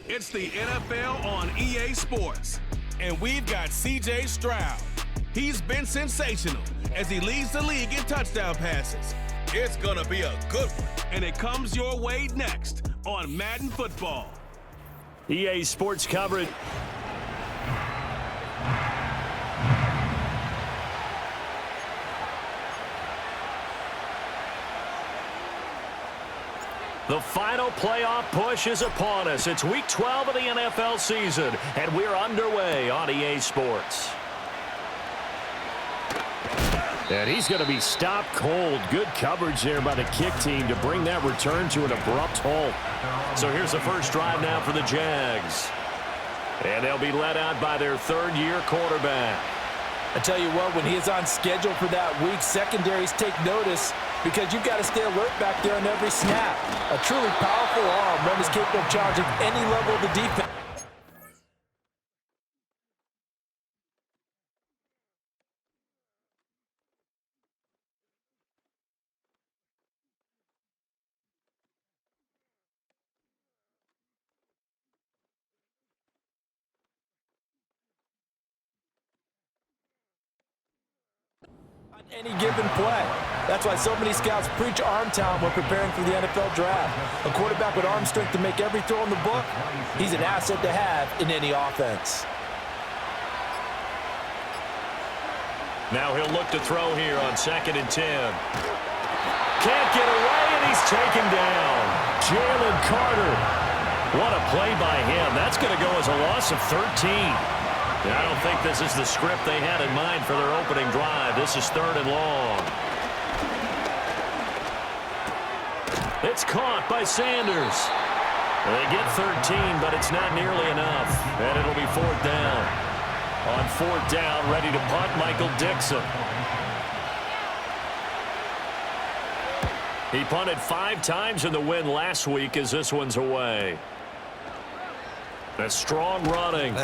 It's the NFL on EA Sports. And we've got C.J. Stroud. He's been sensational as he leads the league in touchdown passes. It's gonna be a good one. And it comes your way next on Madden Football. EA Sports coverage. The final playoff push is upon us. It's week 12 of the NFL season, and we're underway on EA Sports. And he's going to be stopped cold. Good coverage there by the kick team to bring that return to an abrupt halt. So here's the first drive now for the Jags. And they'll be led out by their third-year quarterback. I tell you what, when he is on schedule for that week, secondaries take notice because you've got to stay alert back there on every snap. A truly powerful arm that is capable of challenging any level of the defense. Any given play. That's why so many scouts preach arm talent when preparing for the NFL draft. A quarterback with arm strength to make every throw in the book, he's an asset to have in any offense. Now he'll look to throw here on 2nd and 10. Can't get away, and he's taken down. Jalen Carter. What a play by him. That's going to go as a loss of 13. I don't think this is the script they had in mind for their opening drive. This is 3rd and long. It's caught by Sanders. They get 13, but it's not nearly enough. And it'll be 4th down. On 4th down, ready to punt, Michael Dixon. He punted 5 times in the win last week as this one's away. A strong running.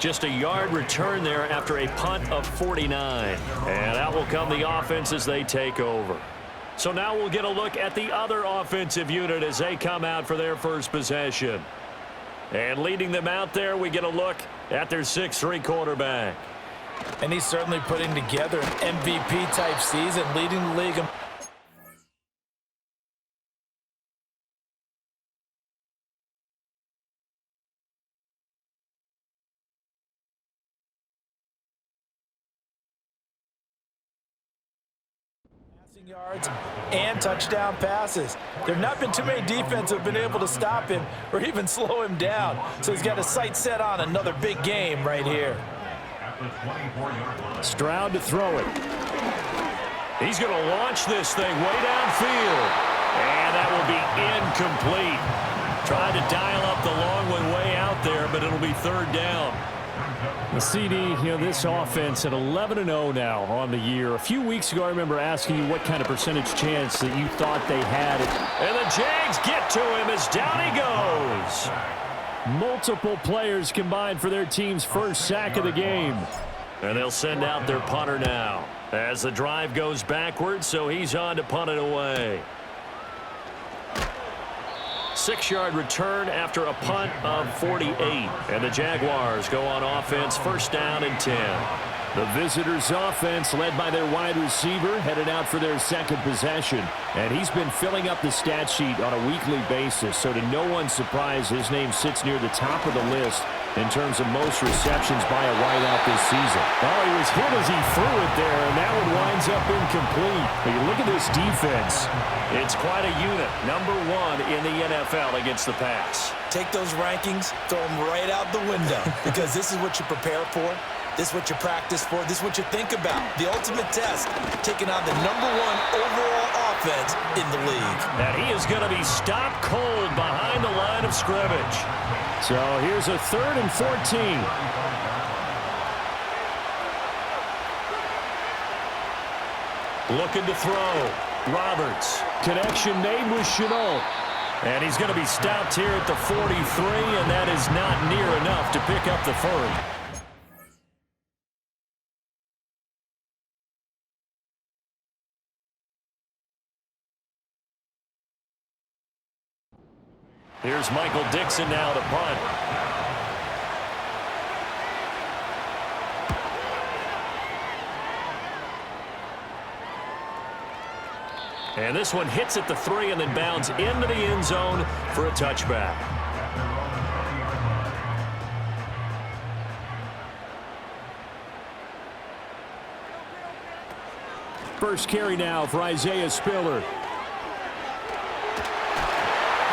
Just a yard return there after a punt of 49. And out will come the offense as they take over. So now we'll get a look at the other offensive unit as they come out for their first possession. And leading them out there, we get a look at their 6'3" quarterback. And he's certainly putting together an MVP-type season, leading the league. Yards and touchdown passes. There have not been too many defenses have been able to stop him or even slow him down. So he's got his sights set on another big game right here. Stroud to throw it. He's going to launch this thing way downfield. And that will be incomplete. Tried to dial up the long one way out there, but it'll be 3rd down. The CD, this offense at 11-0 now on the year. A few weeks ago, I remember asking you what kind of percentage chance that you thought they had. And the Jags get to him as down he goes. Multiple players combined for their team's first sack of the game. And they'll send out their punter now as the drive goes backwards, so he's on to punt it away. 6-yard return after a punt of 48. And the Jaguars go on offense, 1st down and 10. The visitors' offense, led by their wide receiver, headed out for their 2nd possession. And he's been filling up the stat sheet on a weekly basis, so to no one's surprise, his name sits near the top of the list in terms of most receptions by a wideout this season. Oh, he was hit as he threw it there, and that one winds up incomplete. But you look at this defense. It's quite a unit. Number 1 in the NFL against the pass. Take those rankings, throw them right out the window because this is what you prepare for. This is what you practice for. This is what you think about. The ultimate test, taking on the number 1 overall offense in the league. And he is going to be stopped cold behind the line of scrimmage. So here's a 3rd and 14. Looking to throw. Roberts. Connection made with Chenault. And he's going to be stopped here at the 43, and that is not near enough to pick up the 1st. Here's Michael Dixon now to punt. And this one hits at the 3 and then bounds into the end zone for a touchback. First carry now for Isaiah Spiller.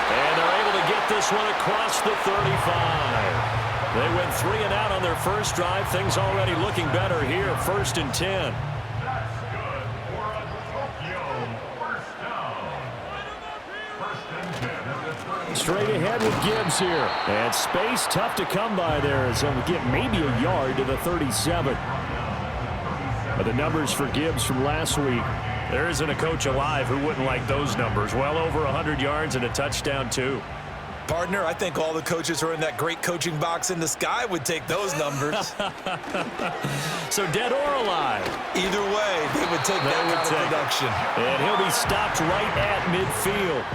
And they're able to get this one across the 35. They went 3 and out on their first drive. Things already looking better here. 1st and 10. Straight ahead with Gibbs here. And space tough to come by there as he'll get maybe a yard to the 37. But the numbers for Gibbs from last week. There isn't a coach alive who wouldn't like those numbers. Well over 100 yards and a touchdown, too. Partner, I think all the coaches who are in that great coaching box in the sky would take those numbers. So dead or alive? Either way, they would take that kind of production. And he'll be stopped right at midfield.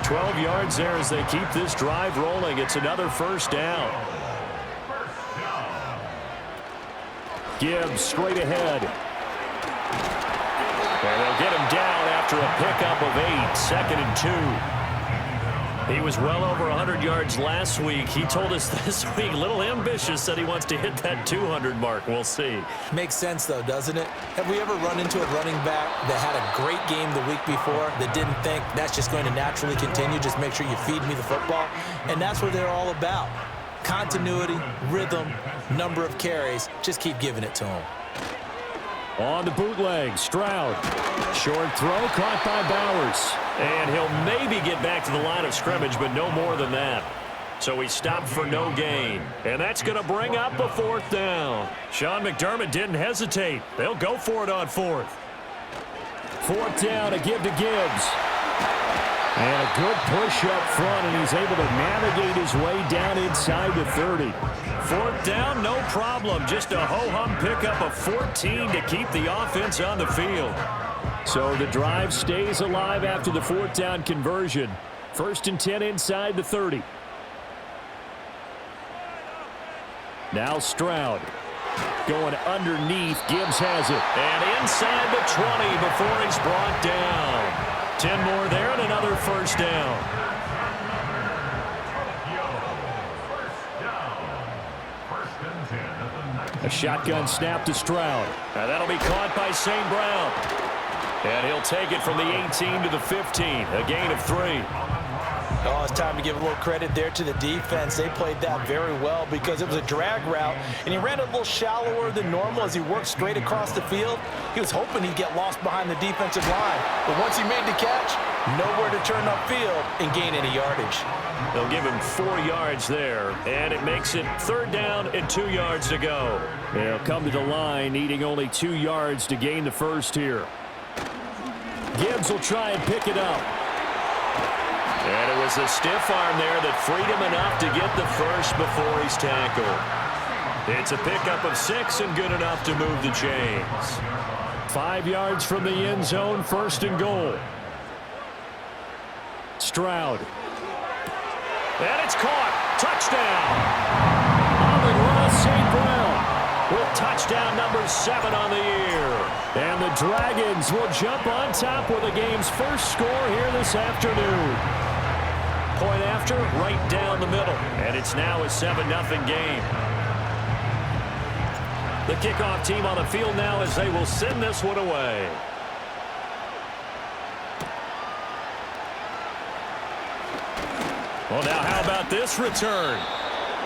12 yards there as they keep this drive rolling. It's another first down. Gibbs straight ahead. And they'll get him down after a pickup of 8. 2nd and 2. He was well over 100 yards last week. He told us this week, a little ambitious, said he wants to hit that 200 mark. We'll see. Makes sense, though, doesn't it? Have we ever run into a running back that had a great game the week before that didn't think that's just going to naturally continue? Just make sure you feed me the football. And that's what they're all about. Continuity, rhythm, number of carries. Just keep giving it to him. On the bootleg, Stroud. Short throw caught by Bowers. And he'll maybe get back to the line of scrimmage, but no more than that. So he stopped for no gain. And that's going to bring up a 4th down. Sean McDermott didn't hesitate. They'll go for it on 4th. 4th down to give to Gibbs. And a good push up front, and he's able to navigate his way down inside the 30. 4th down, no problem. Just a ho-hum pickup of 14 to keep the offense on the field. So the drive stays alive after the 4th down conversion. 1st and 10 inside the 30. Now Stroud going underneath. Gibbs has it. And inside the 20 before he's brought down. 10 more there and another first down. A shotgun snap to Stroud. And that'll be caught by St. Brown. And he'll take it from the 18 to the 15. A gain of 3. Oh, it's time to give a little credit there to the defense. They played that very well because it was a drag route, and he ran a little shallower than normal as he worked straight across the field. He was hoping he'd get lost behind the defensive line. But once he made the catch, nowhere to turn upfield and gain any yardage. They'll give him 4 yards there, and it makes it 3rd down and 2 yards to go. They'll come to the line, needing only 2 yards to gain the first here. Gibbs will try and pick it up. And it was a stiff arm there that freed him enough to get the first before he's tackled. It's a pickup of 6 and good enough to move the chains. 5 yards from the end zone, 1st and goal. Stroud. And it's caught. Touchdown. Amon-Ra St. Brown with touchdown number 7 on the year. And the Dragons will jump on top with the game's first score here this afternoon. Point after, right down the middle. And it's now a 7-0 game. The kickoff team on the field now as they will send this one away. Well, now how about this return?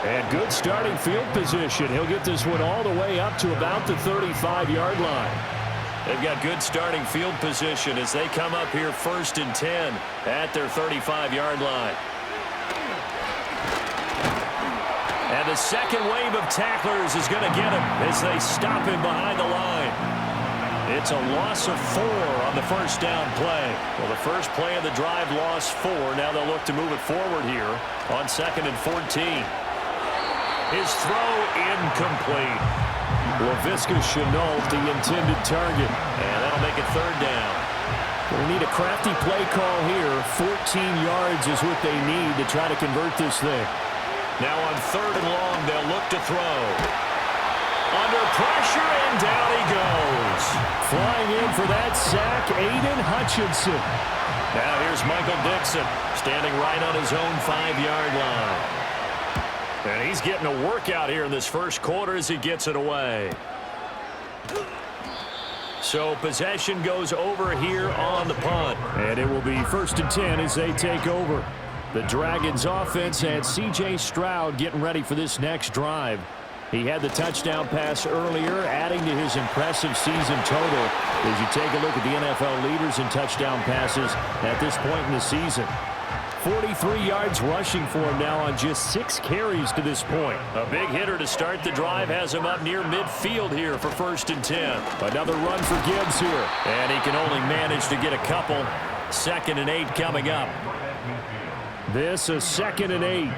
And good starting field position. He'll get this one all the way up to about the 35-yard line. They've got good starting field position as they come up here 1st and 10 at their 35-yard line. And the second wave of tacklers is going to get him as they stop him behind the line. It's a loss of 4 on the first down play. Well, the first play of the drive lost 4. Now they'll look to move it forward here on 2nd and 14. His throw incomplete. Laviska Shenault, the intended target. And that'll make it 3rd down. They need a crafty play call here. 14 yards is what they need to try to convert this thing. Now on 3rd and long, they'll look to throw. Under pressure, and down he goes. Flying in for that sack, Aiden Hutchinson. Now here's Michael Dixon, standing right on his own 5-yard line. And he's getting a workout here in this first quarter as he gets it away. So possession goes over here on the punt. And it will be 1st and 10 as they take over. The Dragons offense had C.J. Stroud getting ready for this next drive. He had the touchdown pass earlier, adding to his impressive season total as you take a look at the NFL leaders in touchdown passes at this point in the season. 43 yards rushing for him now on just 6 carries to this point. A big hitter to start the drive has him up near midfield here for 1st and 10. Another run for Gibbs here. And he can only manage to get a couple. 2nd and 8 coming up. This is 2nd and 8.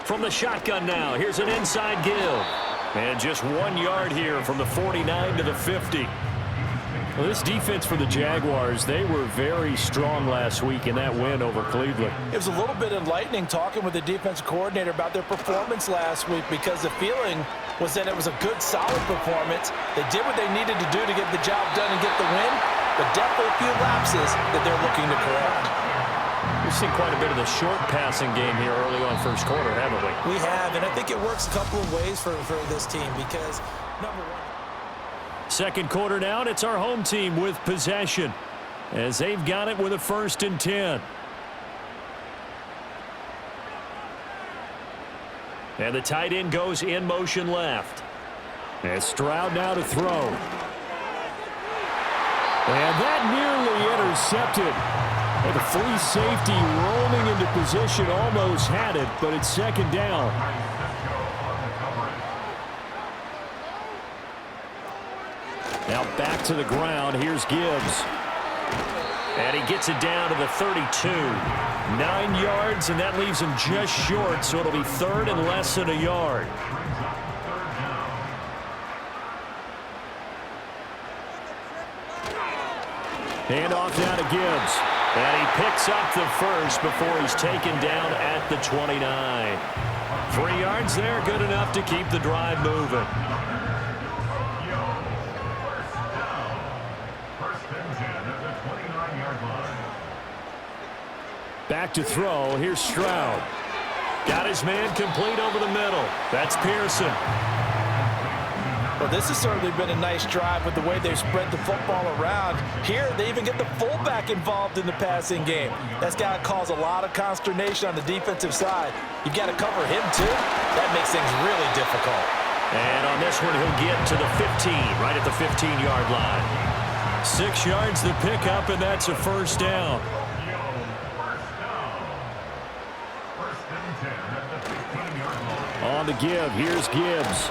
From the shotgun now, here's an inside give. And just 1 yard here from the 49 to the 50. Well, this defense for the Jaguars, they were very strong last week in that win over Cleveland. It was a little bit enlightening talking with the defensive coordinator about their performance last week because the feeling was that it was a good, solid performance. They did what they needed to do to get the job done and get the win, but definitely a few lapses that they're looking to correct. We've seen quite a bit of the short passing game here early on first quarter, haven't we? We have, and I think it works a couple of ways for this team because, number one, 2nd quarter now, and it's our home team with possession as they've got it with a 1st and 10. And the tight end goes in motion left. And Stroud now to throw. And that nearly intercepted. And the free safety rolling into position almost had it, but it's 2nd down. Now back to the ground. Here's Gibbs. And he gets it down to the 32. 9 yards, and that leaves him just short, so it'll be 3rd and less than a yard. Hand off now to Gibbs. And he picks up the first before he's taken down at the 29. 3 yards there, good enough to keep the drive moving. Back to throw. Here's Stroud. Got his man complete over the middle. That's Pearson. Well, this has certainly been a nice drive with the way they've spread the football around. Here, they even get the fullback involved in the passing game. That's got to cause a lot of consternation on the defensive side. You've got to cover him, too. That makes things really difficult. And on this one, he'll get to the 15, right at the 15-yard line. 6 yards to pick up, and that's a 1st down. On the give. Here's Gibbs.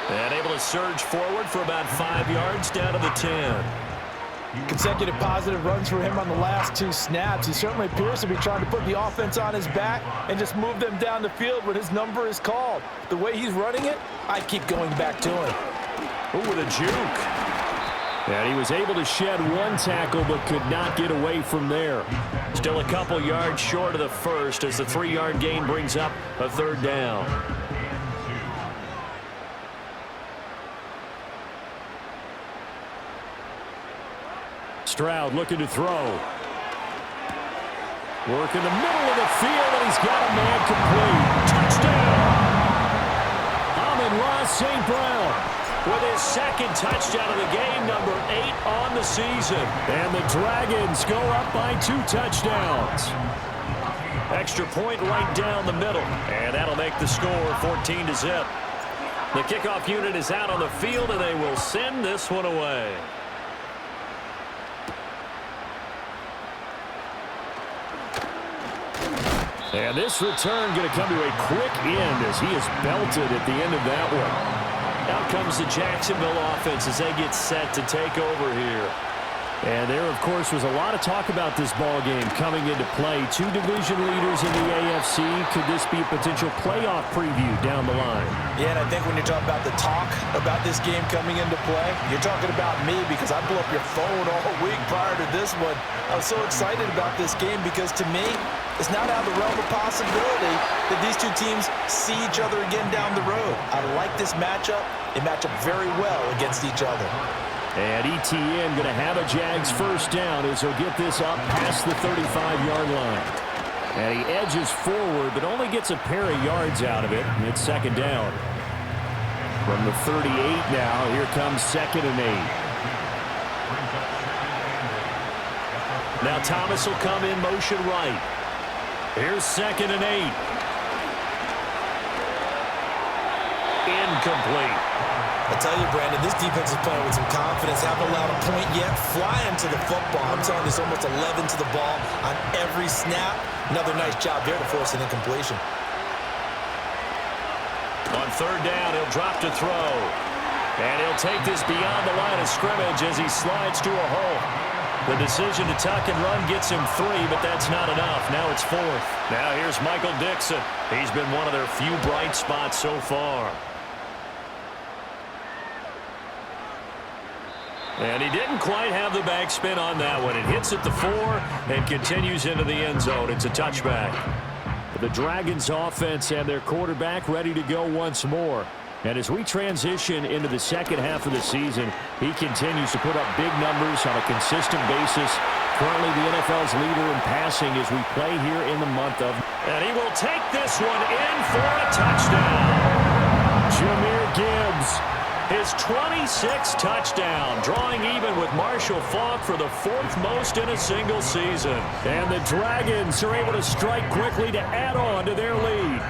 And able to surge forward for about 5 yards down to the 10. Consecutive positive runs for him on the last 2 snaps. He certainly appears to be trying to put the offense on his back and just move them down the field when his number is called. The way he's running it, I keep going back to him. Ooh, with a juke. And he was able to shed 1 tackle but could not get away from there. Still a couple yards short of the first as the 3-yard gain brings up a 3rd down. Stroud looking to throw. Work in the middle of the field, and he's got a man complete. Touchdown! Amon-Ra St. Brown with his 2nd touchdown of the game, number 8 on the season. And the Dragons go up by 2 touchdowns. Extra point right down the middle, and that'll make the score 14-0. The kickoff unit is out on the field, and they will send this one away. And this return going to come to a quick end as he is belted at the end of that one. Out comes the Jacksonville offense as they get set to take over here. And there, of course, was a lot of talk about this ball game coming into play. Two division leaders in the AFC. Could this be a potential playoff preview down the line? Yeah, and I think when you're talking about the talk about this game coming into play, you're talking about me because I blew up your phone all week prior to this one. I was so excited about this game because, to me, it's not out of the realm of possibility that these two teams see each other again down the road. I like this matchup. They match up very well against each other. And ETN going to have a Jags first down as he'll get this up past the 35-yard line. And he edges forward, but only gets a pair of yards out of it. It's second down. From the 38 now, here comes 2nd and 8. Now Thomas will come in motion right. Here's 2nd and 8. Incomplete. I tell you, Brandon, this defense is playing with some confidence. Haven't allowed a point yet. Flying to the football. I'm telling you, it's almost 11 to the ball on every snap. Another nice job there to force an incompletion. On 3rd down, he'll drop to throw. And he'll take this beyond the line of scrimmage as he slides to a hole. The decision to tuck and run gets him 3, but that's not enough. Now it's 4th. Now here's Michael Dixon. He's been one of their few bright spots so far. And he didn't quite have the backspin on that one. It hits at the 4 and continues into the end zone. It's a touchback. The Dragons offense and their quarterback ready to go once more. And as we transition into the second half of the season, he continues to put up big numbers on a consistent basis. Currently the NFL's leader in passing as we play here in the month of. And he will take this one in for a touchdown. Jahmyr Gibbs. His 26th touchdown, drawing even with Marshall Faulk for the 4th most in a single season. And the Dragons are able to strike quickly to add on to their lead.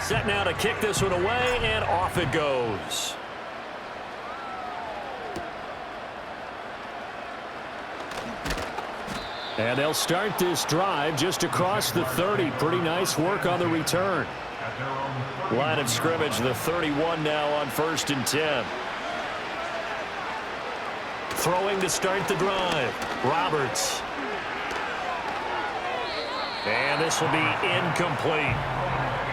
Set now to kick this one away, and off it goes. And they'll start this drive just across the 30. Pretty nice work on the return. Line of scrimmage, the 31 now on 1st and 10. Throwing to start the drive. Roberts. And this will be incomplete.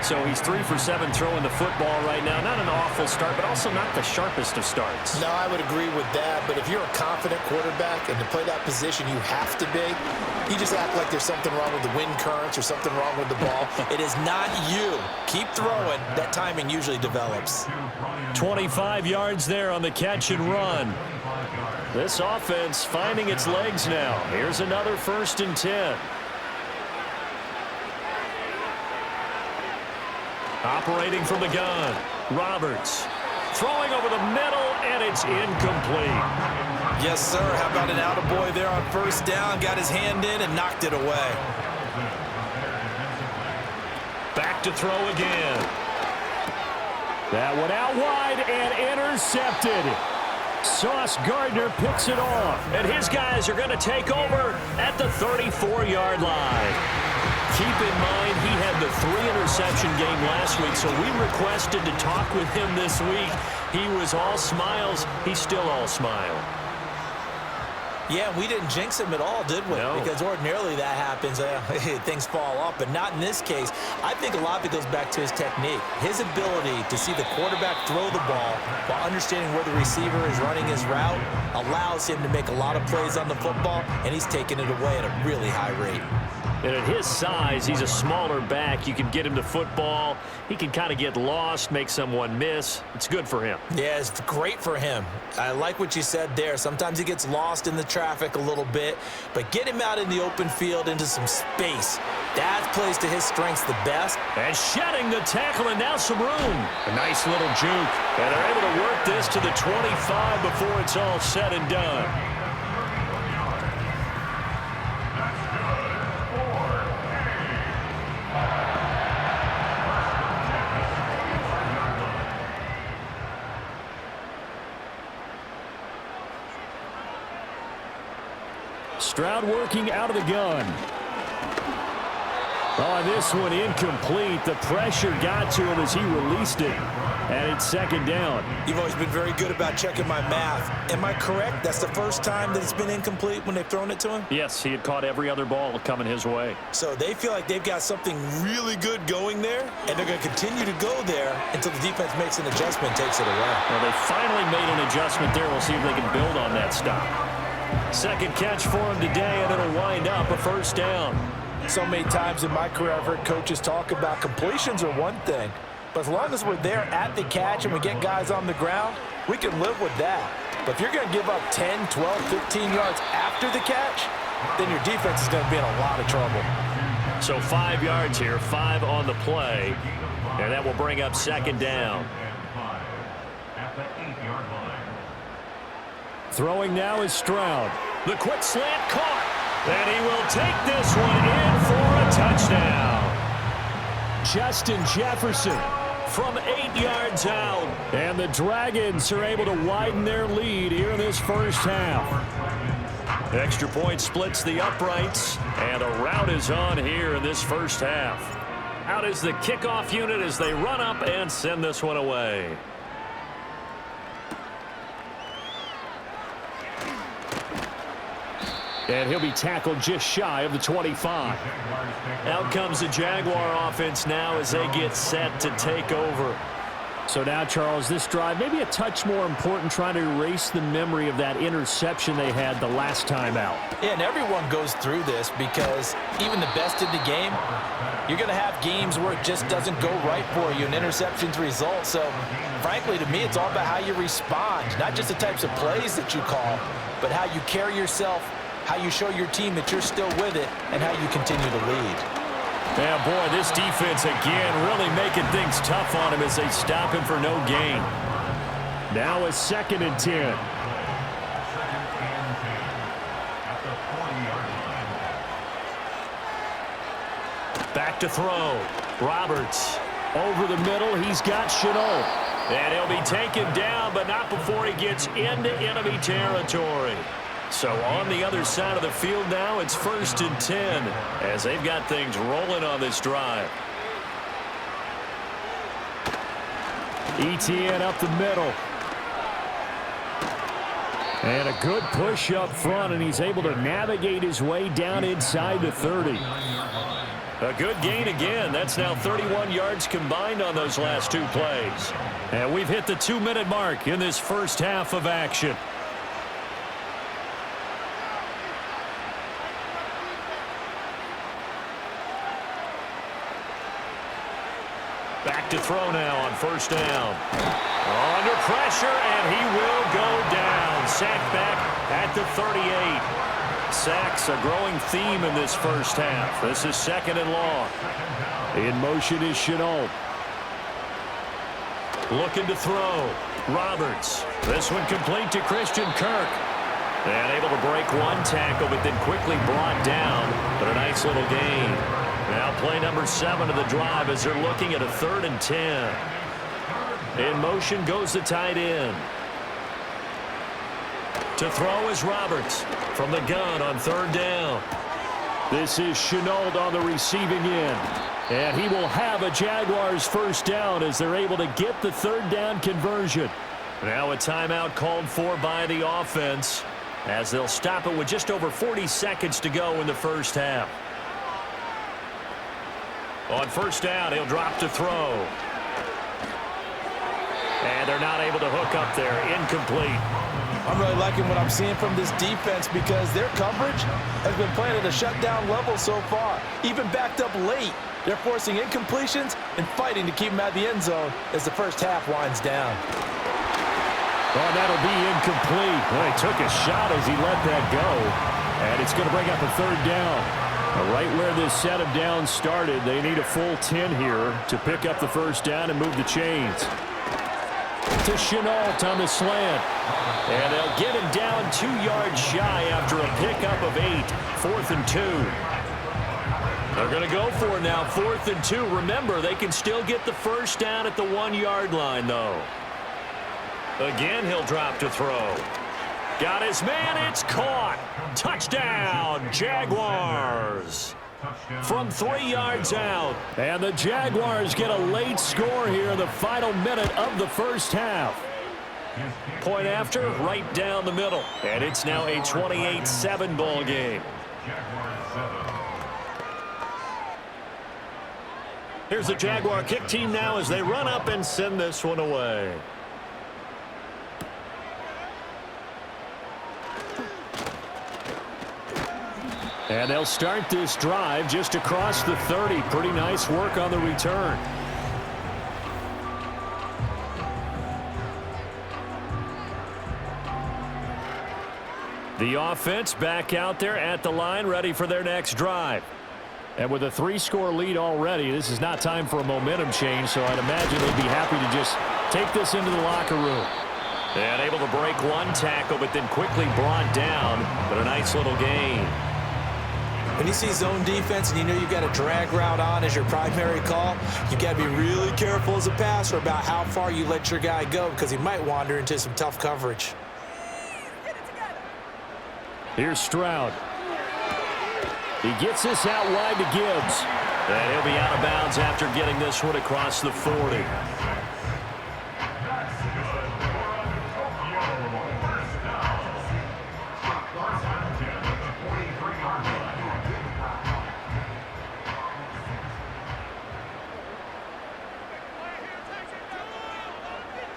So he's 3 for 7 throwing the football right now. Not an awful start, but also not the sharpest of starts. No, I would agree with that. But if you're a confident quarterback and to play that position you have to be, you just act like there's something wrong with the wind currents or something wrong with the ball. It is not you. Keep throwing. That timing usually develops. 25 yards there on the catch and run. This offense finding its legs now. Here's another 1st and 10. Operating from the gun, Roberts throwing over the middle, and it's incomplete. Yes, sir. How about an attaboy there on 1st down? Got his hand in and knocked it away. Back to throw again. That one out wide and intercepted. Sauce Gardner picks it off. And his guys are going to take over at the 34-yard line. Keep in mind, he had the 3-interception game last week, so we requested to talk with him this week. He was all smiles. He's still all smile. Yeah, we didn't jinx him at all, did we? No. Because ordinarily that happens. Things fall off, but not in this case. I think a lot of it goes back to his technique. His ability to see the quarterback throw the ball while understanding where the receiver is running his route allows him to make a lot of plays on the football, and he's taking it away at a really high rate. And at his size, he's a smaller back. You can get him to football. He can kind of get lost, make someone miss. It's good for him. Yeah, it's great for him. I like what you said there. Sometimes he gets lost in the traffic a little bit, but get him out in the open field into some space. That plays to his strengths the best. And shedding the tackle, and now some room. A nice little juke. And they're able to work this to the 25 before it's all said and done. Stroud working out of the gun. Oh, this one incomplete. The pressure got to him as he released it. And it's second down. You've always been very good about checking my math. Am I correct? That's the first time that it's been incomplete when they've thrown it to him? Yes, he had caught every other ball coming his way. So they feel like they've got something really good going there, and they're going to continue to go there until the defense makes an adjustment and takes it away. Well, they finally made an adjustment there. We'll see if they can build on that stop. Second catch for him today, and it'll wind up a first down. So many times in my career, I've heard coaches talk about completions are one thing, but as long as we're there at the catch and we get guys on the ground, we can live with that. But if you're going to give up 10, 12, 15 yards after the catch, then your defense is going to be in a lot of trouble. So 5 yards here, 5 on the play, and that will bring up second down. Throwing now is Stroud. The quick slant caught, and he will take this one in for a touchdown. Justin Jefferson From 8 yards out. And the Dragons are able to widen their lead here in this first half. Extra point splits the uprights, and a rout is on here in this first half. Out is the kickoff unit as they run up and send this one away. And he'll be tackled just shy of the 25. Out comes the Jaguar offense now as they get set to take over. So now, Charles, this drive maybe a touch more important, trying to erase the memory of that interception they had the last time out. Yeah, and everyone goes through this because even the best in the game, you're going to have games where it just doesn't go right for you, and interceptions result. So, frankly, to me, it's all about how you respond, not just the types of plays that you call, but how you carry yourself, how you show your team that you're still with it, and how you continue to lead. Yeah, boy, this defense again really making things tough on him as they stop him for no gain. Now a 2nd and 10. Back to throw. Roberts. Over the middle, he's got Shenault. And he'll be taken down, but not before he gets into enemy territory. So on the other side of the field now, it's 1st and 10 as they've got things rolling on this drive. ETN up the middle. And a good push up front, and he's able to navigate his way down inside the 30. A good gain again. That's now 31 yards combined on those last 2 plays. And we've hit the 2-minute mark in this first half of action. Back to throw now on 1st down. Under pressure, and he will go down. Sacked back at the 38. Sacks a growing theme in this first half. This is 2nd and long. In motion is Shenault. Looking to throw. Roberts. This one complete to Christian Kirk. And able to break one tackle, but then quickly brought down. But a nice little gain. Now play number 7 of the drive as they're looking at a 3rd and 10. In motion goes the tight end. To throw is Roberts from the gun on 3rd down. This is Shenault on the receiving end. And he will have a Jaguars 1st down as they're able to get the 3rd down conversion. Now a timeout called for by the offense as they'll stop it with just over 40 seconds to go in the first half. On 1st down, he'll drop to throw. And they're not able to hook up there. Incomplete. I'm really liking what I'm seeing from this defense because their coverage has been playing at a shutdown level so far. Even backed up late, they're forcing incompletions and fighting to keep them out of the end zone as the first half winds down. Well, that'll be incomplete. Well, he took a shot as he let that go. And it's going to bring up a 3rd down. Right where this set of downs started, they need a full 10 here to pick up the 1st down and move the chains. To Shenault on the slant. And they'll get him down 2 yards shy after a pickup of 8. 4th and 2. They're going to go for it now. 4th and 2. Remember, they can still get the 1st down at the 1-yard line, though. Again, he'll drop to throw. Got his man. It's caught. Touchdown, Jaguars. from 3 yards out. And the Jaguars get a late score here in the final minute of the first half. Point after, right down the middle. And it's now a 28-7 ball game. Here's the Jaguar kick team now as they run up and send this one away. And they'll start this drive just across the 30. Pretty nice work on the return. The offense back out there at the line, ready for their next drive. And with a 3-score lead already, this is not time for a momentum change, so I'd imagine they'd be happy to just take this into the locker room. And able to break one tackle, but then quickly brought down. But a nice little gain. When you see zone defense and you know you've got a drag route on as your primary call, you got to be really careful as a passer about how far you let your guy go because he might wander into some tough coverage. Here's Stroud. He gets this out wide to Gibbs. And he'll be out of bounds after getting this one across the 40.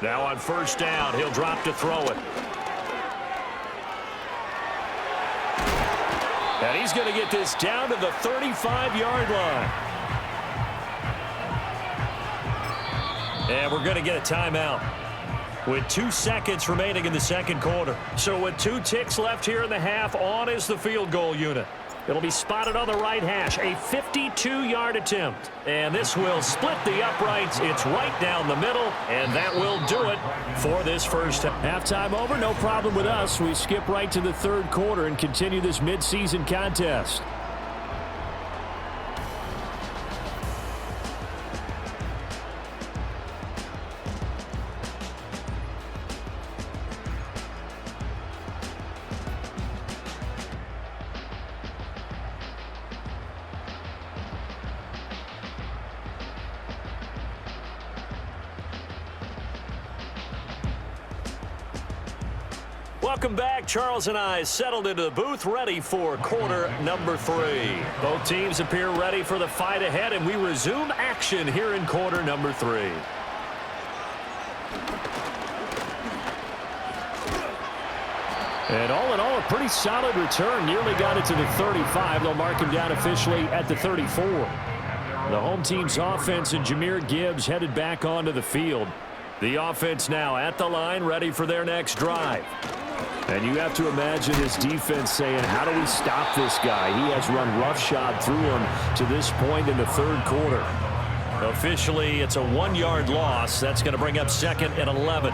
Now on first down, he'll drop to throw it. And he's going to get this down to the 35-yard line. And we're going to get a timeout with 2 seconds remaining in the second quarter. So with 2 ticks left here in the half, on is the field goal unit. It'll be spotted on the right hash, a 52-yard attempt. And this will split the uprights. It's right down the middle, and that will do it for this first half. Halftime over, no problem with us. We skip right to the third quarter and continue this midseason contest. Welcome back. Charles and I settled into the booth, ready for quarter number 3. Both teams appear ready for the fight ahead, and we resume action here in quarter number 3. And all in all, a pretty solid return. Nearly got it to the 35. They'll mark him down officially at the 34. The home team's offense and Jahmyr Gibbs headed back onto the field. The offense now at the line, ready for their next drive. And you have to imagine this defense saying, how do we stop this guy? He has run roughshod through him to this point in the third quarter. Officially, it's a 1-yard loss. That's going to bring up 2nd and 11.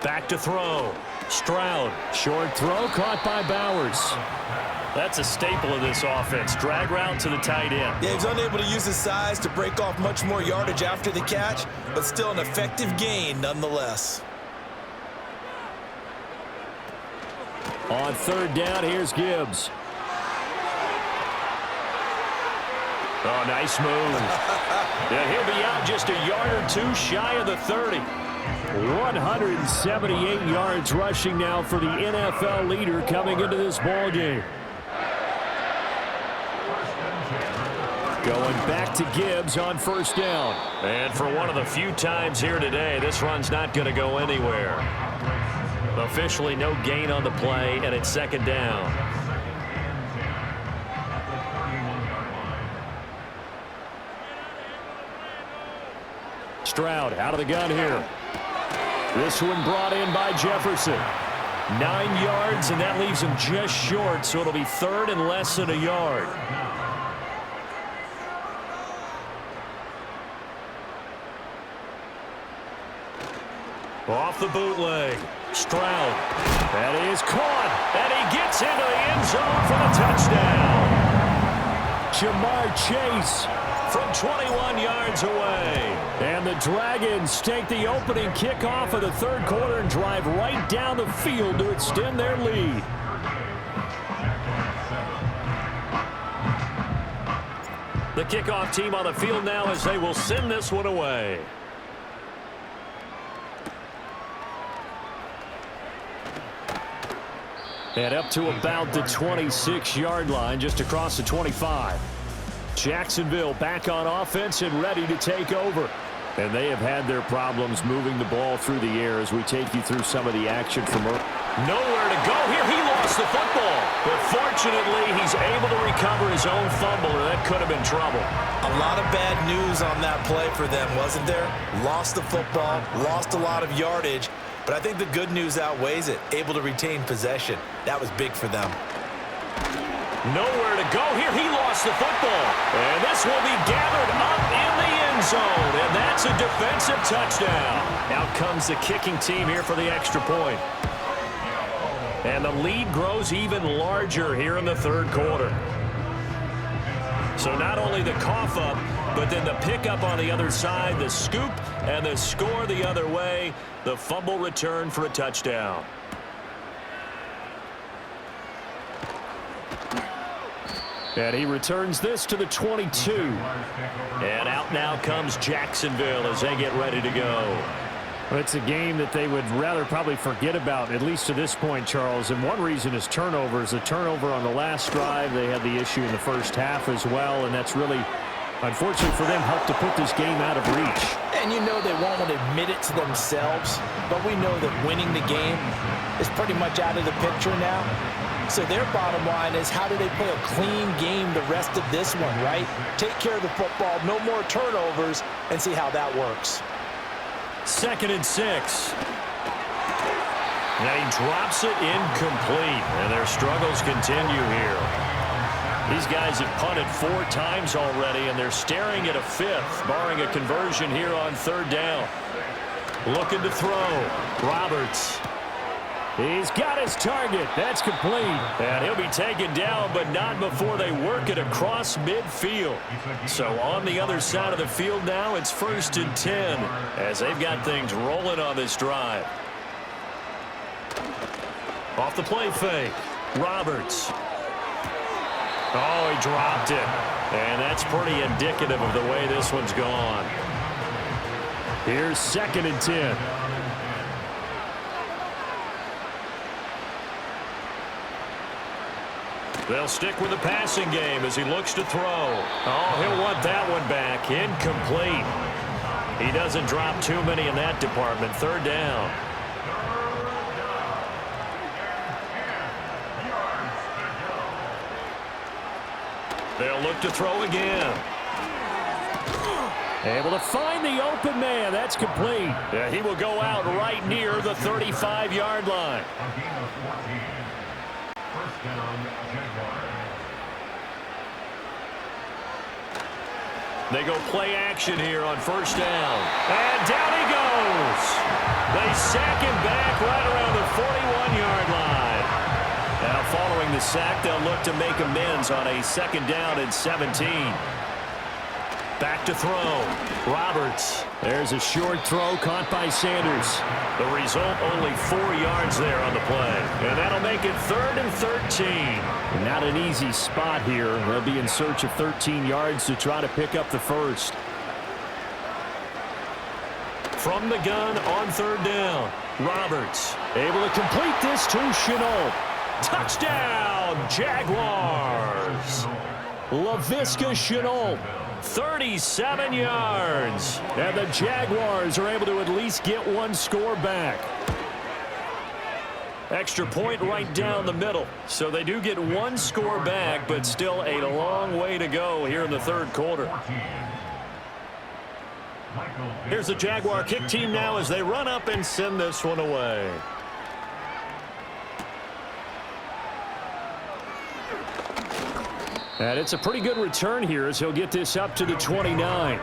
Back to throw. Stroud. Short throw caught by Bowers. That's a staple of this offense. Drag route to the tight end. Yeah, he's unable to use his size to break off much more yardage after the catch, but still an effective gain nonetheless. On third down, here's Gibbs. Oh, nice move. Yeah, he'll be out just a yard or 2 shy of the 30. 178 yards rushing now for the NFL leader coming into this ball game. Going back to Gibbs on first down. And for one of the few times here today, this run's not going to go anywhere. Officially no gain on the play, and it's 2nd down. Stroud out of the gun here. This one brought in by Jefferson. 9 yards, and that leaves him just short, so it'll be 3rd and less than a yard. Off the bootleg. Stroud. That is caught. And he gets into the end zone for the touchdown. Jamar Chase from 21 yards away. And the Dragons take the opening kickoff of the third quarter and drive right down the field to extend their lead. The kickoff team on the field now as they will send this one away. And up to about the 26-yard line, just across the 25. Jacksonville back on offense and ready to take over. And they have had their problems moving the ball through the air as we take you through some of the action from early. Nowhere to go here. He lost the football. But fortunately, he's able to recover his own fumble, or that could have been trouble. A lot of bad news on that play for them, wasn't there? Lost the football, lost a lot of yardage. But I think the good news outweighs it. Able to retain possession. That was big for them. Nowhere to go here. He lost the football. And this will be gathered up in the end zone. And that's a defensive touchdown. Out comes the kicking team here for the extra point. And the lead grows even larger here in the third quarter. So not only the cough up, but then the pickup on the other side, the scoop, and the score the other way. The fumble return for a touchdown. And he returns this to the 22. And out now comes Jacksonville as they get ready to go. Well, it's a game that they would rather probably forget about, at least to this point, Charles. And one reason is turnovers. A turnover on the last drive. They had the issue in the first half as well, and that's really, unfortunately for them, helped to put this game out of reach. And you know they won't want to admit it to themselves, but we know that winning the game is pretty much out of the picture now. So their bottom line is, how do they play a clean game the rest of this one, right? Take care of the football, no more turnovers, and see how that works. 2nd and 6. Now he drops it incomplete, and their struggles continue here. These guys have punted 4 times already, and they're staring at a 5th, barring a conversion here on 3rd down. Looking to throw. Roberts. He's got his target. That's complete. And he'll be taken down, but not before they work it across midfield. So on the other side of the field now, it's 1st and 10 as they've got things rolling on this drive. Off the play fake. Roberts. Oh, he dropped it. And that's pretty indicative of the way this one's gone. Here's 2nd and 10. They'll stick with the passing game as he looks to throw. Oh, he'll want that one back. Incomplete. He doesn't drop too many in that department. 3rd down. They'll look to throw again. Able to find the open man. That's complete. Yeah, he will go out right near the 35-yard line. They go play action here on 1st down. And down he goes. They sack him back right around the 41-yard line. Now following the sack, they'll look to make amends on a 2nd down and 17. Back to throw. Roberts. There's a short throw caught by Sanders. The result, only 4 yards there on the play. And that'll make it 3rd and 13. Not an easy spot here. They'll be in search of 13 yards to try to pick up the first. From the gun on 3rd down. Roberts able to complete this to Chenault. Touchdown, Jaguars. Laviska Chenault. 37 yards. And the Jaguars are able to at least get one score back. Extra point right down the middle. So they do get one score back, but still a long way to go here in the 3rd quarter. Here's the Jaguar kick team now as they run up and send this one away. And it's a pretty good return here as he'll get this up to the 29.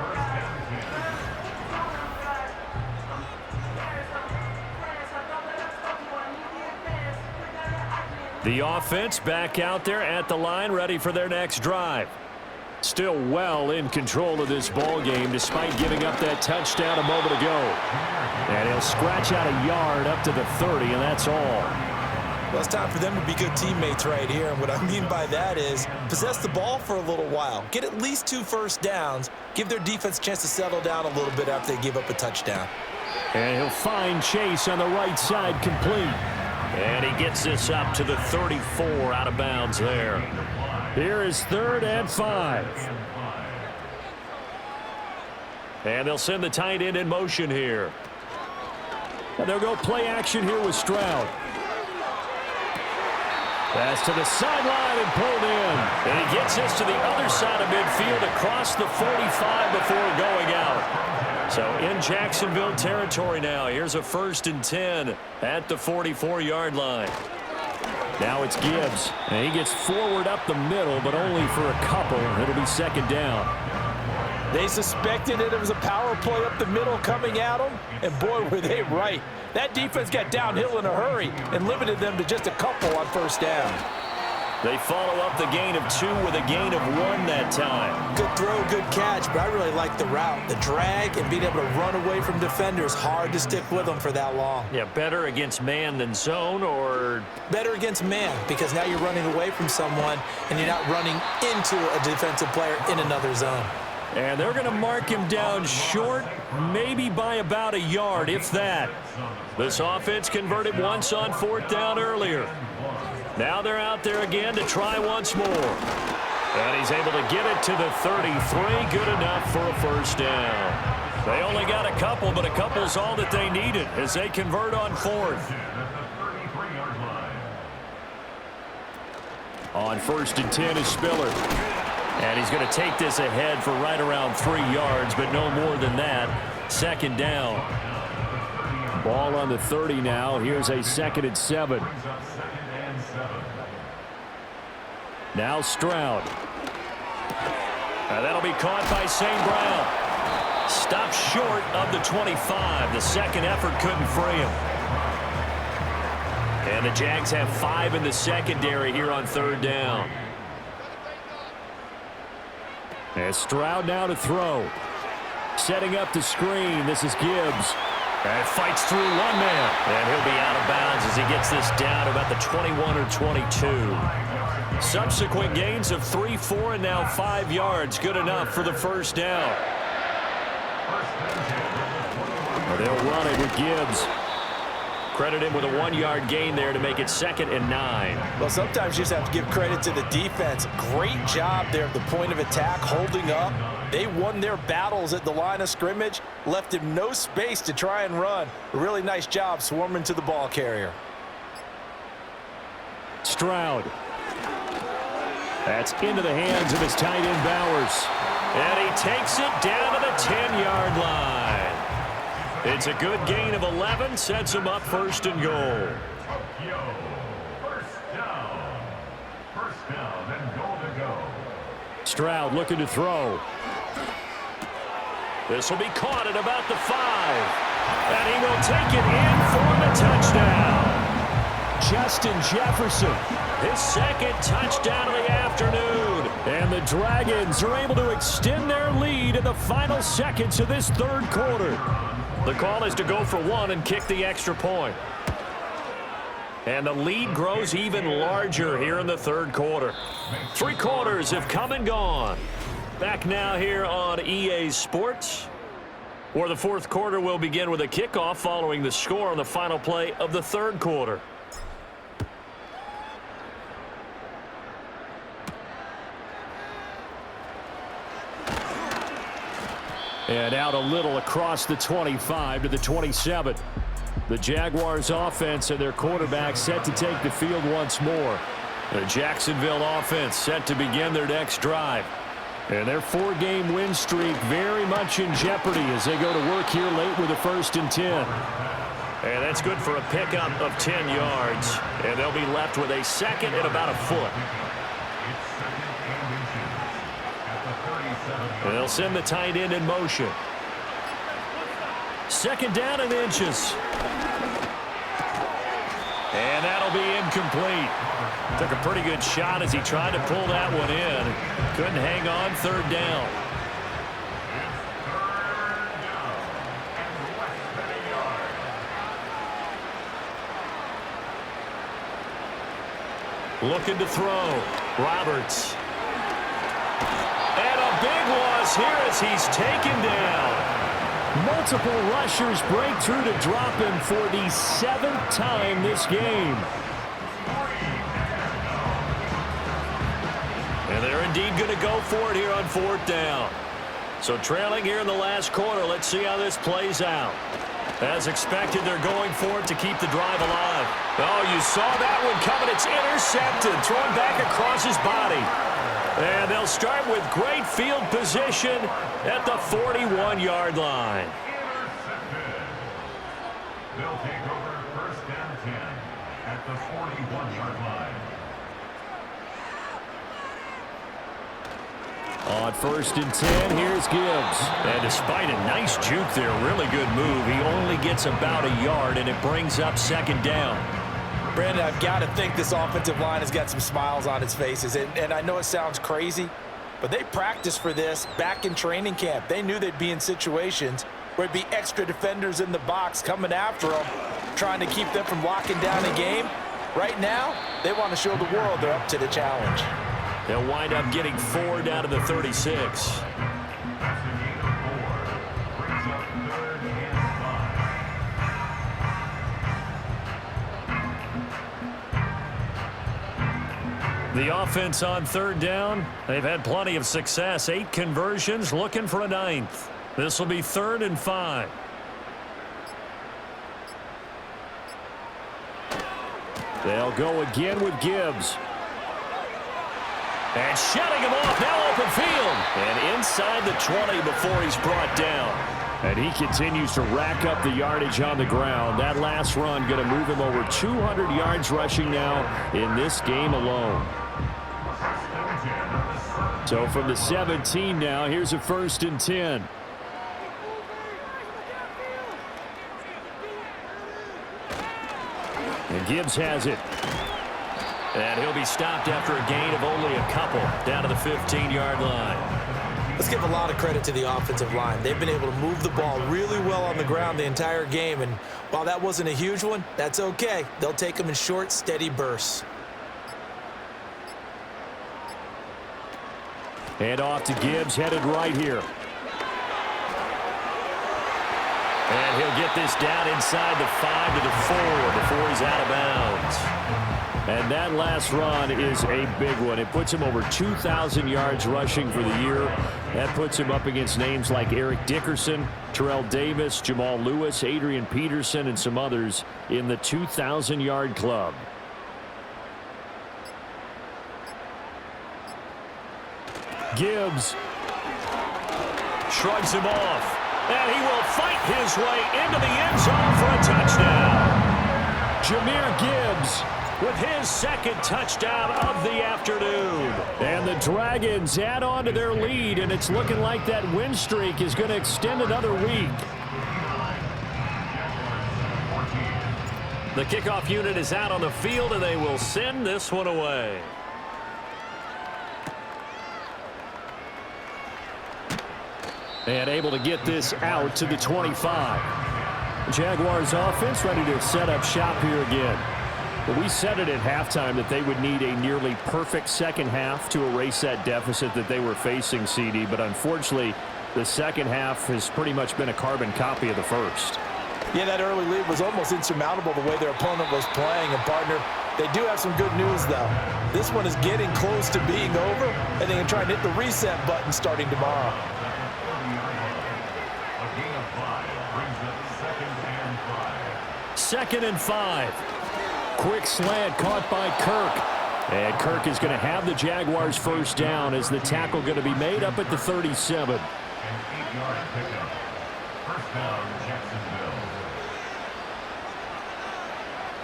The offense back out there at the line, ready for their next drive. Still well in control of this ball game despite giving up that touchdown a moment ago. And he'll scratch out a yard up to the 30, and that's all. Well, it's time for them to be good teammates right here. And what I mean by that is possess the ball for a little while. Get at least 2 first downs. Give their defense a chance to settle down a little bit after they give up a touchdown. And he'll find Chase on the right side complete. And he gets this up to the 34 out of bounds there. Here is 3rd and 5. And they'll send the tight end in motion here. And they'll go play action here with Stroud. Pass to the sideline and pulled in. And he gets this to the other side of midfield across the 45 before going out. So in Jacksonville territory now. Here's a 1st and 10 at the 44-yard line. Now it's Gibbs. And he gets forward up the middle, but only for a couple. It'll be 2nd down. They suspected it was a power play up the middle coming at them, and boy, were they right. That defense got downhill in a hurry and limited them to just a couple on 1st down. They follow up the gain of 2 with a gain of 1 that time. Good throw, good catch, but I really like the route. The drag and being able to run away from defenders, hard to stick with them for that long. Yeah, better against man than zone, or? Better against man, because now you're running away from someone and you're not running into a defensive player in another zone. And they're going to mark him down short, maybe by about a yard, if that. This offense converted once on 4th down earlier. Now they're out there again to try once more. And he's able to get it to the 33. Good enough for a 1st down. They only got a couple, but a couple's all that they needed as they convert on 4th. On 1st and 10 is Spiller. And he's going to take this ahead for right around 3 yards, but no more than that. 2nd down. Ball on the 30 now. Here's a 2nd and 7. Now Stroud. And that'll be caught by St. Brown. Stopped short of the 25. The 2nd effort couldn't free him. And the Jags have 5 in the secondary here on 3rd down. And Stroud now to throw. Setting up the screen. This is Gibbs. And fights through 1 man. And he'll be out of bounds as he gets this down to about the 21 or 22. Subsequent gains of 3, 4, and now 5 yards. Good enough for the 1st down. They'll run it with Gibbs. Credit him with a 1-yard gain there to make it 2nd and 9. Well, sometimes you just have to give credit to the defense. Great job there at the point of attack, holding up. They won their battles at the line of scrimmage, left him no space to try and run. A really nice job swarming to the ball carrier. Stroud. That's into the hands of his tight end Bowers. And he takes it down to the 10-yard line. It's a good gain of 11, sets him up 1st and goal. Stroud looking to throw. This will be caught at about the 5. And he will take it in for the touchdown. Justin Jefferson. His 2nd touchdown of the afternoon. And the Dragons are able to extend their lead in the final seconds of this 3rd quarter. The call is to go for 1 and kick the extra point. And the lead grows even larger here in the 3rd quarter. 3 quarters have come and gone. Back now here on EA Sports, where the 4th quarter will begin with a kickoff following the score on the final play of the 3rd quarter. And out a little across the 25 to the 27. The Jaguars offense and their quarterback set to take the field once more. The Jacksonville offense set to begin their next drive. And their 4-game win streak very much in jeopardy as they go to work here late with a 1st and 10. And that's good for a pickup of 10 yards. And they'll be left with a 2nd and about a foot. And they'll send the tight end in motion. 2nd down and inches. And that'll be incomplete. Took a pretty good shot as he tried to pull that one in. Couldn't hang on, third down. Looking to throw. Roberts. And a big loss here as he's taken down. Multiple rushers break through to drop him for the 7th time this game. And they're indeed going to go for it here on 4th down. So trailing here in the last quarter. Let's see how this plays out. As expected, they're going for it to keep the drive alive. Oh, you saw that one coming. It's intercepted, thrown back across his body. And they'll start with great field position at the 41-yard line. They'll take over 1st and 10 at the 41-yard line. On 1st and 10, here's Gibbs. And despite a nice juke there, really good move, he only gets about a yard, and it brings up 2nd down. Brandon, I've got to think this offensive line has got some smiles on its faces. And I know it sounds crazy, but they practiced for this back in training camp. They knew they'd be in situations where it'd be extra defenders in the box coming after them, trying to keep them from locking down a game. Right now, they want to show the world they're up to the challenge. They'll wind up getting 4 down to the 36. The offense on 3rd down, they've had plenty of success. 8 conversions, looking for a 9th. This will be 3rd and 5. They'll go again with Gibbs. And shutting him off, now open field. And inside the 20 before he's brought down. And he continues to rack up the yardage on the ground. That last run going to move him over 200 yards rushing now in this game alone. So from the 17 now, here's a 1st and 10. And Gibbs has it. And he'll be stopped after a gain of only a couple down to the 15-yard line. Let's give a lot of credit to the offensive line. They've been able to move the ball really well on the ground the entire game. And while that wasn't a huge one, that's okay. They'll take them in short, steady bursts. And off to Gibbs, headed right here. And he'll get this down inside the 5 to the 4 before he's out of bounds. And that last run is a big one. It puts him over 2,000 yards rushing for the year. That puts him up against names like Eric Dickerson, Terrell Davis, Jamal Lewis, Adrian Peterson, and some others in the 2,000-yard club. Gibbs shrugs him off. And he will fight his way into the end zone for a touchdown. Jahmyr Gibbs with his 2nd touchdown of the afternoon. And the Dragons add on to their lead, and it's looking like that win streak is going to extend another week. The kickoff unit is out on the field, and they will send this one away. And able to get this out to the 25. Jaguars offense ready to set up shop here again. But we said it at halftime that they would need a nearly perfect second half to erase that deficit that they were facing, CD. But unfortunately, the second half has pretty much been a carbon copy of the first. Yeah, that early lead was almost insurmountable the way their opponent was playing. And, partner, they do have some good news, though. This one is getting close to being over, and they can try and hit the reset button starting tomorrow. 2nd and 5. Quick slant caught by Kirk. And Kirk is going to have the Jaguars first down as the tackle going to be made up at the 37.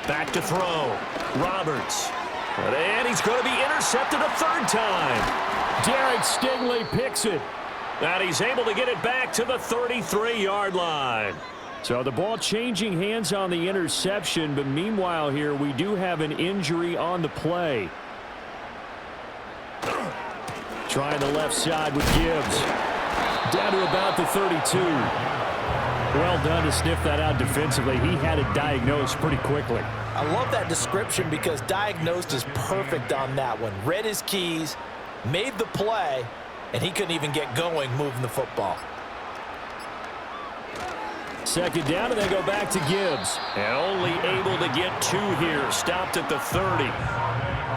Back to throw. Roberts. And he's going to be intercepted a 3rd time. Derek Stingley picks it. And he's able to get it back to the 33-yard line. So the ball changing hands on the interception, but meanwhile here we do have an injury on the play. Trying the left side with Gibbs. Down to about the 32. Well done to sniff that out defensively. He had it diagnosed pretty quickly. I love that description because diagnosed is perfect on that one. Read his keys, made the play, and he couldn't even get going moving the football. Second down, and they go back to Gibbs. And only able to get 2 here. Stopped at the 30.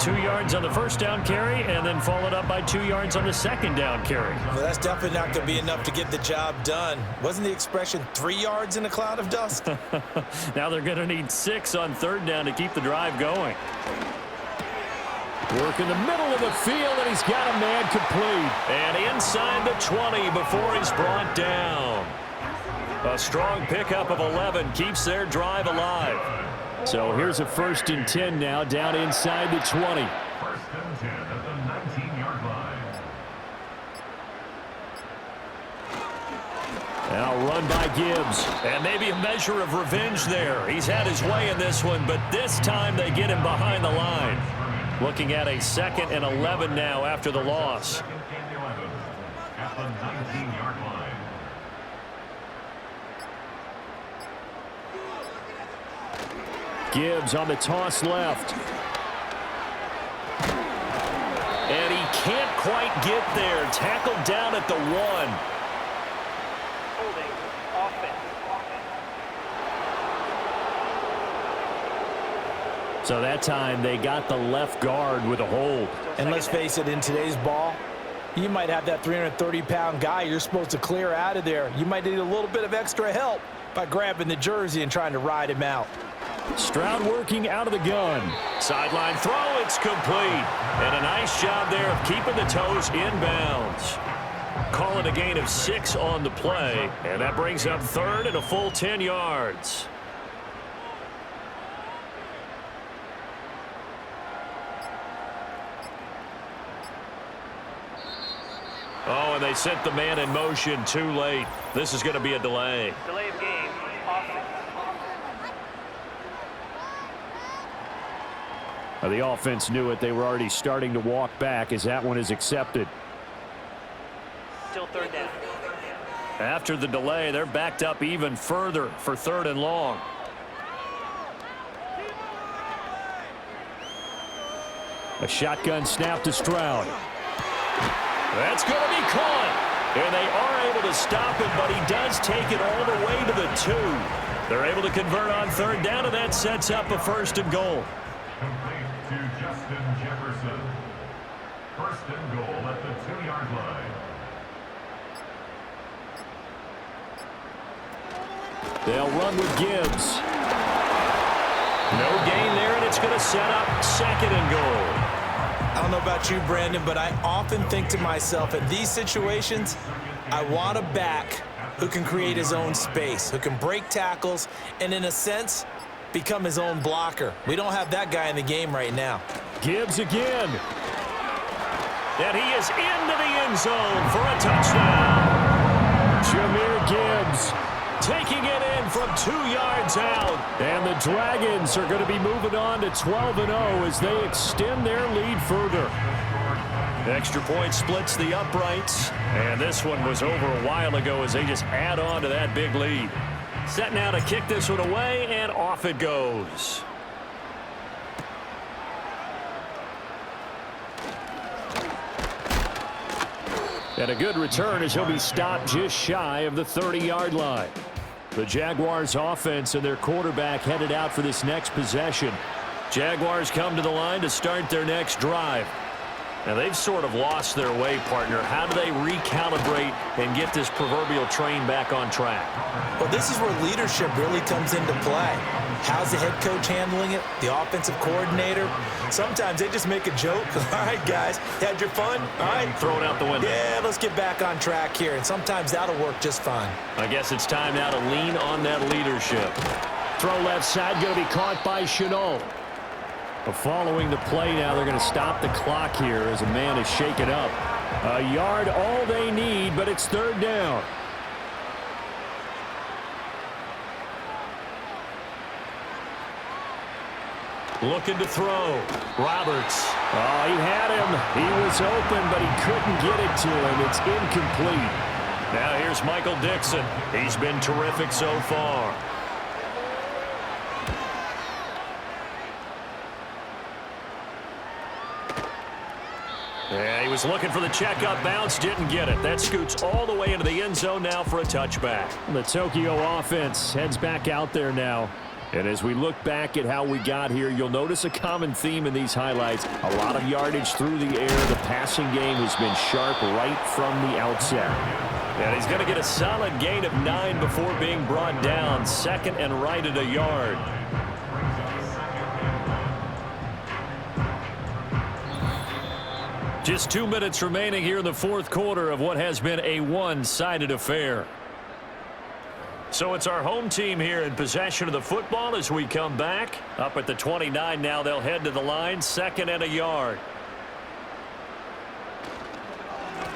2 yards on the first down carry, and then followed up by 2 yards on the second down carry. Well, that's definitely not going to be enough to get the job done. Wasn't the expression 3 yards in a cloud of dust? Now they're going to need 6 on third down to keep the drive going. Work in the middle of the field, and he's got a man complete. And inside the 20 before he's brought down. A strong pickup of 11 keeps their drive alive. So here's a 1st and 10 now, down inside the 20. 1st and 10 at the 19-yard line. Now run by Gibbs. And maybe a measure of revenge there. He's had his way in this one, but this time they get him behind the line. Looking at a 2nd and 11 now after the loss. 2nd and 11 at the 19-yard line. Gibbs on the toss left. And he can't quite get there. Tackled down at the 1. Holding offense. So that time they got the left guard with a hold. And let's face it, in today's ball, you might have that 330-pound guy you're supposed to clear out of there. You might need a little bit of extra help by grabbing the jersey and trying to ride him out. Stroud working out of the gun. Sideline throw, it's complete. And a nice job there of keeping the toes inbounds. Call it a gain of 6 on the play. And that brings up 3rd and a full 10 yards. Oh, and they sent the man in motion too late. This is going to be a delay. Delay of game. Offense. The offense knew it. They were already starting to walk back as that one is accepted. Still 3rd down. After the delay, they're backed up even further for 3rd and long. A shotgun snap to Stroud. That's going to be caught. And they are able to stop him, but he does take it all the way to the 2. They're able to convert on 3rd down, and that sets up a 1st and goal. Complete to Justin Jefferson. 1st and goal at the 2-yard line. They'll run with Gibbs. No gain there, and it's going to set up 2nd and goal. I don't know about you, Brandon, but I often think to myself, in these situations, I want a back who can create his own space, who can break tackles, and in a sense, become his own blocker. We don't have that guy in the game right now. Gibbs again. And he is into the end zone for a touchdown. Jahmyr Gibbs taking it in from 2 yards out. And the Dragons are going to be moving on to 12-0 as they extend their lead further. Extra point splits the uprights. And this one was over a while ago as they just add on to that big lead. Set now to kick this one away, and off it goes. And a good return as he'll be stopped just shy of the 30-yard line. The Jaguars offense and their quarterback headed out for this next possession. Jaguars come to the line to start their next drive. Now, they've sort of lost their way, partner. How do they recalibrate and get this proverbial train back on track? Well, this is where leadership really comes into play. How's the head coach handling it? The offensive coordinator? Sometimes they just make a joke. All right, guys, had your fun? All right. Throw it out the window. Yeah, let's get back on track here. And sometimes that'll work just fine. I guess it's time now to lean on that leadership. Throw left side, going to be caught by Chenault. But following the play now, they're going to stop the clock here as a man is shaken up. A yard all they need, but it's 3rd down. Looking to throw. Roberts. Oh, he had him. He was open, but he couldn't get it to him. It's incomplete. Now here's Michael Dixon. He's been terrific so far. Yeah, he was looking for the checkup bounce, didn't get it. That scoots all the way into the end zone now for a touchback. The Tokyo offense heads back out there now. And as we look back at how we got here, you'll notice a common theme in these highlights. A lot of yardage through the air. The passing game has been sharp right from the outset. And he's going to get a solid gain of 9 before being brought down. Second and right at a yard. Just 2 minutes remaining here in the fourth quarter of what has been a one-sided affair. So it's our home team here in possession of the football as we come back. Up at the 29 now, they'll head to the line, second and a yard.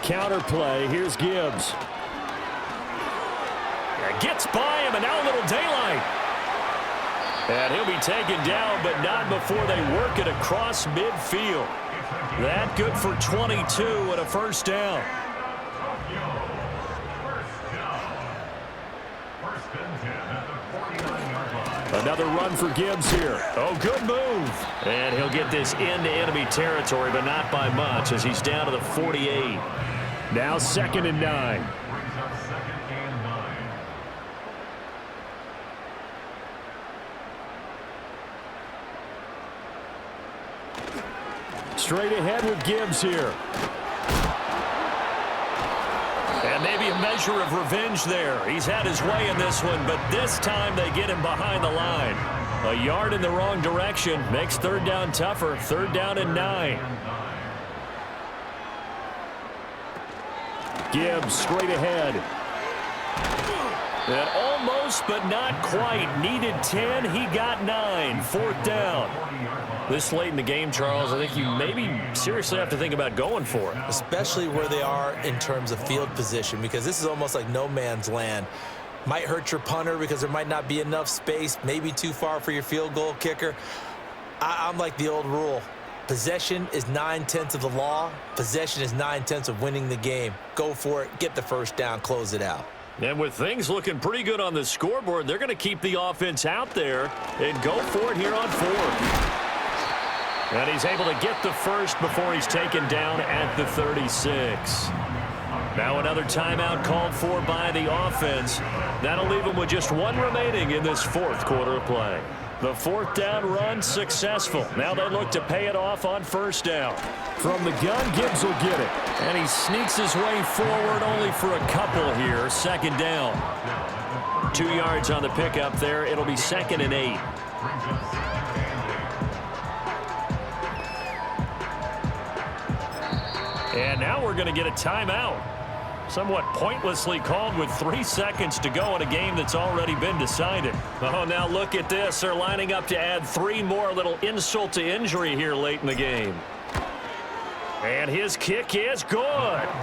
Counter play, here's Gibbs. Gets by him, and now a little daylight. And he'll be taken down, but not before they work it across midfield. That good for 22 and a first down. Another run for Gibbs here. Oh, good move. And he'll get this into enemy territory, but not by much as he's down to the 48. Now second and 9. Straight ahead with Gibbs here. And maybe a measure of revenge there. He's had his way in this one, but this time they get him behind the line. A yard in the wrong direction makes third down tougher. Third down and 9. Gibbs straight ahead. And almost, but not quite. Needed 10. He got 9. Fourth down. This late in the game, Charles, I think you maybe seriously have to think about going for it. Especially where they are in terms of field position, because this is almost like no man's land. Might hurt your punter because there might not be enough space, maybe too far for your field goal kicker. I'm like the old rule. Possession is 9/10 of the law. Possession is 9/10 of winning the game. Go for it. Get the first down. Close it out. And with things looking pretty good on the scoreboard, they're going to keep the offense out there and go for it here on fourth. And he's able to get the first before he's taken down at the 36. Now another timeout called for by the offense. That'll leave them with just one remaining in this fourth quarter of play. The fourth down run successful. Now they look to pay it off on first down. From the gun, Gibbs will get it. And he sneaks his way forward only for a couple here. Second down. 2 yards on the pickup there. It'll be second and 8. And now we're going to get a timeout. Somewhat pointlessly called with 3 seconds to go in a game that's already been decided. Oh, now look at this. They're lining up to add 3 more, little insult to injury here late in the game. And his kick is good.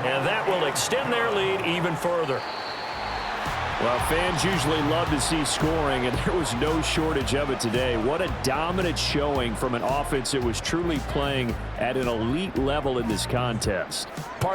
And that will extend their lead even further. Well, fans usually love to see scoring, and there was no shortage of it today. What a dominant showing from an offense that was truly playing at an elite level in this contest.